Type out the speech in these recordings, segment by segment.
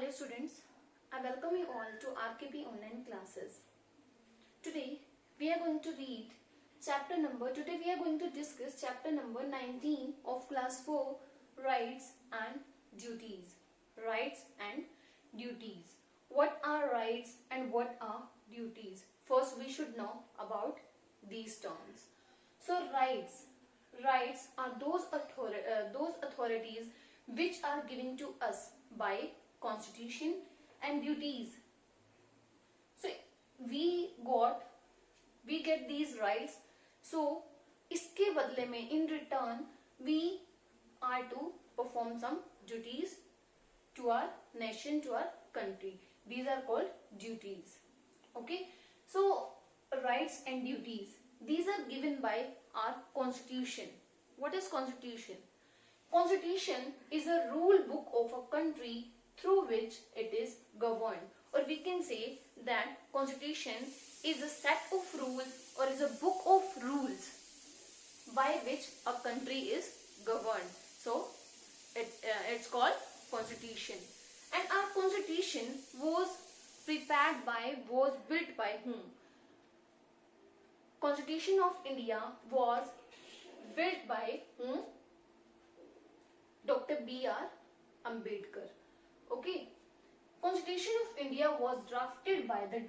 Dear students, I welcome you all to RKP online classes. Today we are going to discuss chapter number 19 of class 4, rights and duties. Rights and duties. What are rights and what are duties? First we should know about these terms. So rights are those authorities which are given to us by constitution, and duties. So we get these rights. So इसके बदले में in return we are to perform some duties to our nation, to our country. These are called duties. Okay. So rights and duties, these are given by our constitution. What is constitution? Constitution is a rule book of a country through which it is governed, or we can say that constitution is a set of rules or is a book of rules by which a country is governed. So it's called constitution. And our constitution was built by whom? Constitution of India was built by whom? Dr. B.R. Ambedkar. Okay. Constitution of India was drafted by the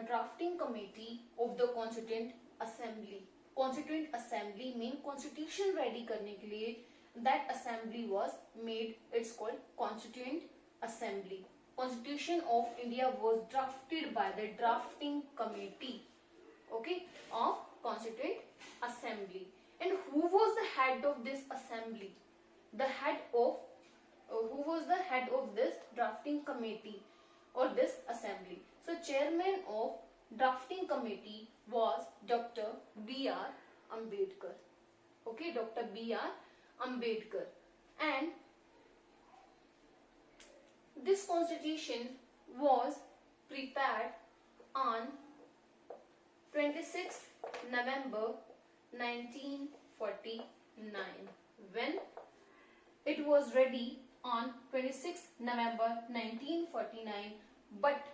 drafting committee of the Constituent Assembly. Constituent Assembly mean constitution ready करने के लिए that assembly was made. It's called Constituent Assembly. Constitution of India was drafted by the drafting committee, okay, of Constituent Assembly. And who was the head of this assembly? Who was the head of this drafting committee or this assembly? So chairman of drafting committee was Dr. B.R. Ambedkar. Okay, Dr. B.R. Ambedkar. And this constitution was prepared on 26th November 1949. When it was ready on 26th November 1949, but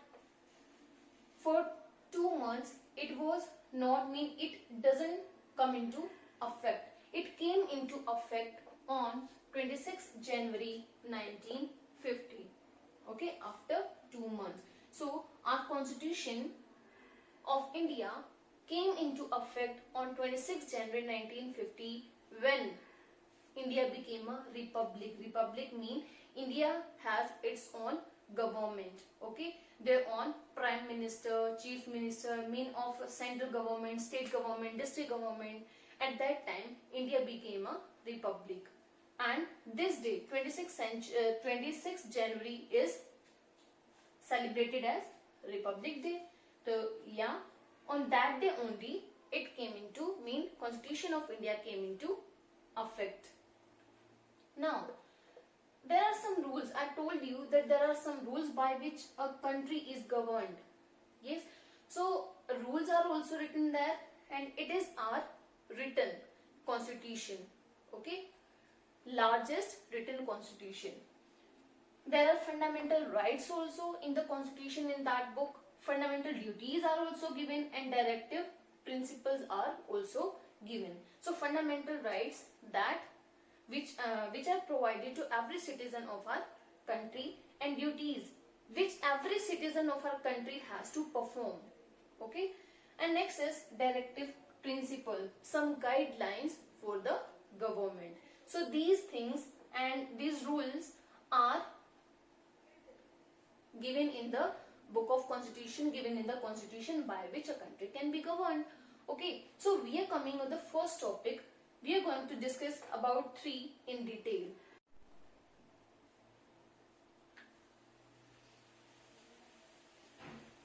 for 2 months it was not it doesn't come into effect. It came into effect on 26th January 1950. Okay, after 2 months. So our constitution of India came into effect on 26th January 1950 when India became a republic. Republic mean India has its own government. Okay, their own prime minister, chief minister, mean of central government, state government, district government. At that time, India became a republic. And this day, 26th January is celebrated as Republic Day. So yeah, on that day only it came into mean Constitution of India came into effect. Now, there are some rules. I told you that there are some rules by which a country is governed. Yes. So, rules are also written there, and it is our written constitution. Okay. Largest written constitution. There are fundamental rights also in the constitution in that book. Fundamental duties are also given, and directive principles are also given. So, fundamental rights that which are provided to every citizen of our country, and duties which every citizen of our country has to perform. Okay. And next is directive principle, some guidelines for the government. So these things and these rules are given in the book of constitution, given in the constitution by which a country can be governed. Okay. So we are coming on the first topic. We are going to discuss about 3 in detail.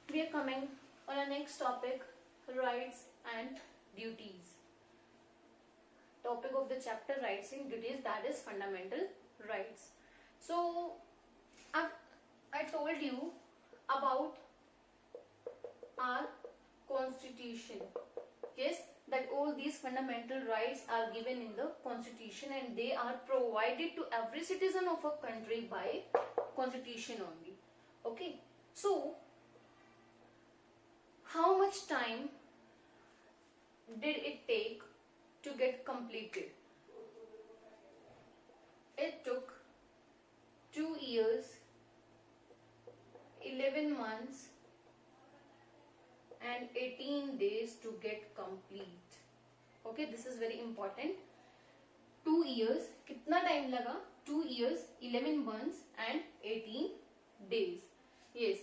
We are coming on our next topic, rights and duties. Topic of the chapter, rights and duties, that is fundamental rights. So I told you about our constitution. Yes, that all these fundamental rights are given in the constitution, and they are provided to every citizen of a country by constitution only. Okay, so how much time did it take to get completed? It took 2 years, 11 months and 18 days to get complete. Okay, this is very important. 2 years, कितना time लगा? 2 years, 11 months and 18 days. Yes.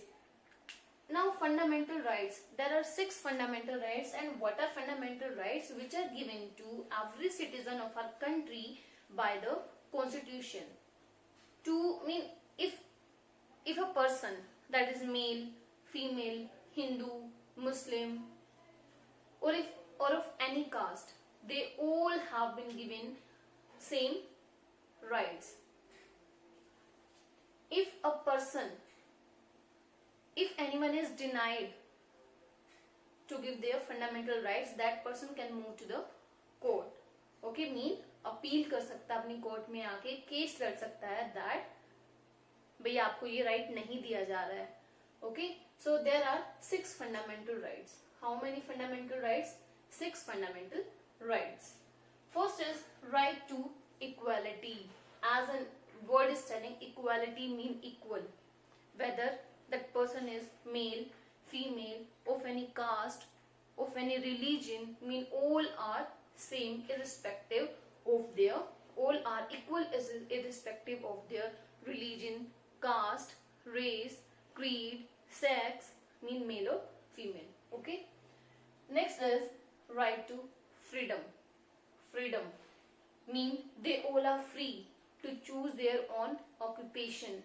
Now fundamental rights. There are 6 fundamental rights, and what are fundamental rights which are given to every citizen of our country by the constitution. To mean, if a person that is male, female, Hindu, Muslim, or of any caste, they all have been given same rights. If anyone is denied to give their fundamental rights, that person can move to the court. Okay, mean appeal कर सकता है, अपनी court में आके case लड़ सकता है that भैया आपको ये राइट नहीं दिया जा रहा है. Okay, so there are 6 fundamental rights. How many fundamental rights? 6 fundamental rights. First is right to equality. As a word is telling, equality mean equal. Whether that person is male, female, of any caste, of any religion, mean all are same irrespective of their, all are equal irrespective of their religion, caste, race, creed, sex, mean male or female. Okay. Next is right to freedom. Freedom mean they all are free to choose their own occupation.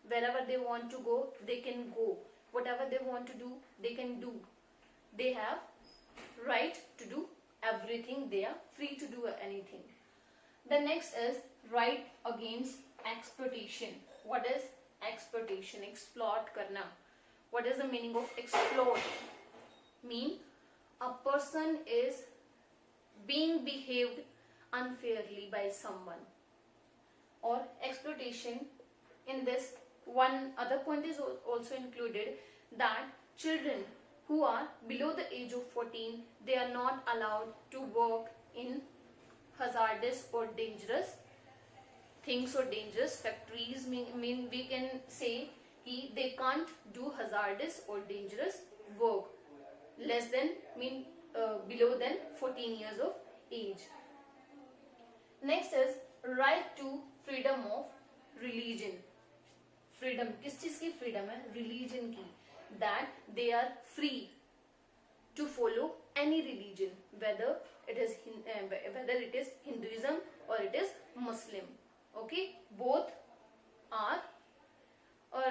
Wherever they want to go, they can go. Whatever they want to do, they can do. They have right to do everything. They are free to do anything. The next is right against exploitation. What is exploitation? Exploit karna. What is the meaning of exploit? Mean a person is being behaved unfairly by someone. Or exploitation, in this one other point is also included, that children who are below the age of 14, they are not allowed to work in hazardous or dangerous things or dangerous factories. Mean we can say they can't do hazardous or dangerous work less than below than 14 years of age. Next is right to freedom of religion. Freedom, किस चीज की freedom है? Religion की. That they are free to follow any religion, whether it is Hinduism or it is Muslim. Okay, both are, or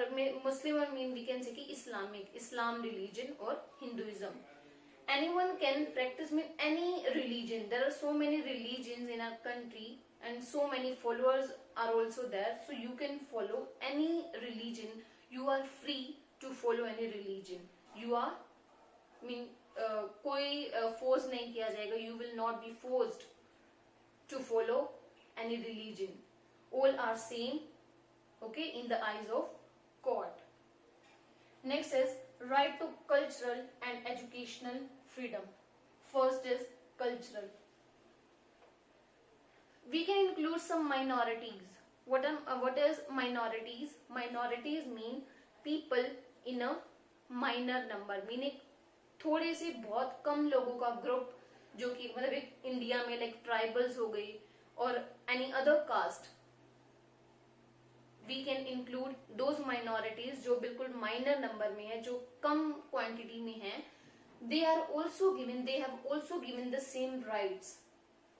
Muslim or mean we can say कि Islam religion or Hinduism. Anyone can practice any religion. There are so many religions in our country and so many followers are also there, so you can follow any religion. You are free to follow any religion. You are कोई force नहीं किया जाएगा. You will not be forced to follow any religion. All are same, okay, in the eyes of court. Next is right to cultural and educational freedom. First is cultural. We can include some minorities. What is minorities? Minorities mean people in a minor number, meaning थोड़े से बहुत कम लोगों का group, जो कि मतलब एक India में लाइक ट्राइबल्स हो गई और any other caste. We can include those minorities जो बिल्कुल माइनर नंबर में है, जो कम क्वांटिटी में है. they have also given the same rights.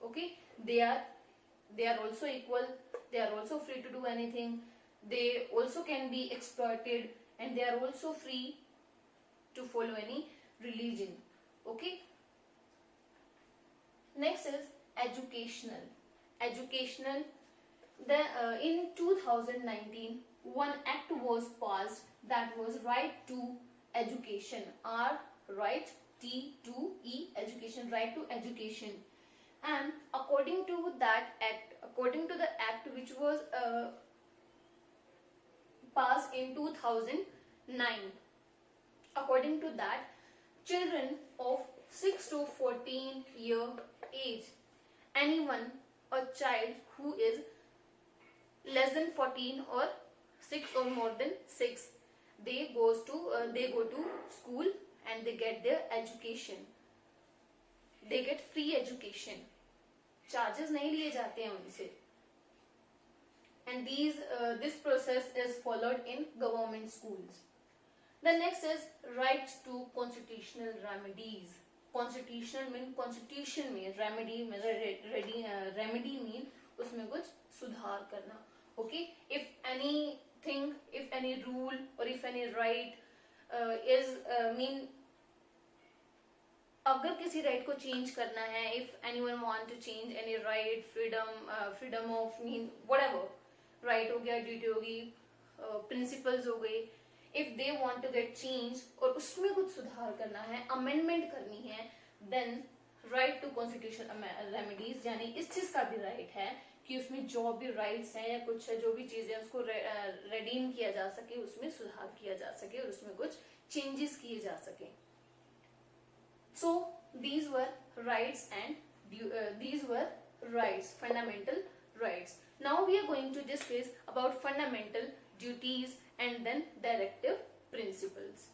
Okay, they are also equal. They are also free to do anything. They also can be exploited, and they are also free to follow any religion. Okay, next is educational. In 2019 one act was passed, that was right to education. Right T2E, education, right to education. And according to the act which was passed in 2019, 9. According to that, children of 6 to 14 year age, anyone, a child who is less than 14 or 6 or more than 6, they go to school and they get their education. They get free education. Charges नहीं लिए जाते हैं उनसे. And this process is followed in government schools. The next is rights to constitutional remedies. Constitutional mean constitution में, remedy remedy mean उसमें कुछ सुधार करना. Okay, if any rule or if any right is mean, अगर किसी right को change करना है, if anyone want to change any right, freedom of mean whatever, right हो गया, ड्यूटी होगी, प्रिंसिपल्स हो गए, if they want to get change और उसमें कुछ सुधार करना है, अमेंडमेंट करनी है, then right to constitution remedies, यानी इस चीज का भी राइट है कि उसमें जो भी राइट्स हैं या कुछ है, जो भी चीजें उसको रेडीम किया जा सके, उसमें सुधार किया जा सके और उसमें कुछ चेंजेस किए जा सके. So these were rights and these were rights, fundamental rights. Now we are going to discuss about fundamental duties and then directive principles.